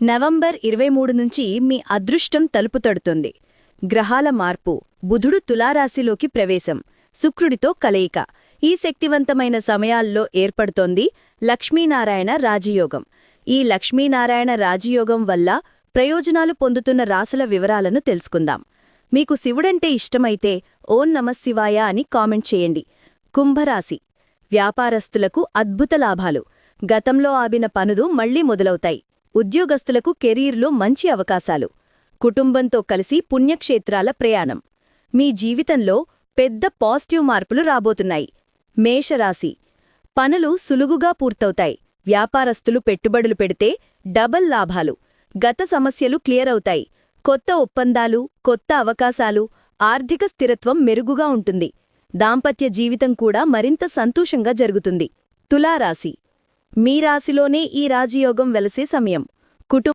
November 23 నుంచి మీ అదృష్టం తలుపు తడుతుంది. గ్రహాల మార్పు, బుధుడు తులారాశిలోకి ప్రవేశం, శుక్రుడితో కలయిక. ఈ శక్తివంతమైన సమయాల్లో ఏర్పడుతోంది లక్ష్మీనారాయణ రాజయోగం. ఈ లక్ష్మీనారాయణ రాజయోగం వల్ల ప్రయోజనాలు పొందుతున్న రాసుల వివరాలను తెలుసుకుందాం. మీకు శివుడంటే ఇష్టమైతే ఓం నమఃశివాయ అని కామెంట్ చేయండి. కుంభరాశి. వ్యాపారస్తులకు అద్భుత లాభాలు. గతంలో ఆగిన పనులు మళ్లీ మొదలవుతాయి. ఉద్యోగస్తులకు కెరీర్లో మంచి అవకాశాలు. కుటుంబంతో కలిసి పుణ్యక్షేత్రాల ప్రయాణం. మీ జీవితంలో పెద్ద పాజిటివ్ మార్పులు రాబోతున్నాయి. మేషరాశి. పనులు సులువుగా పూర్తవుతాయి. వ్యాపారస్తులు పెట్టుబడులు పెడితే డబల్ లాభాలు. గత సమస్యలు క్లియర్ అవుతాయి. కొత్త ఒప్పందాలు, కొత్త అవకాశాలు, ఆర్థిక స్థిరత్వం మెరుగుగా ఉంటుంది. దాంపత్య జీవితం కూడా మరింత సంతోషంగా జరుగుతుంది. తులారాశి. మీ రాశిలోనే ఈ రాజయోగం వెలసే సమయం.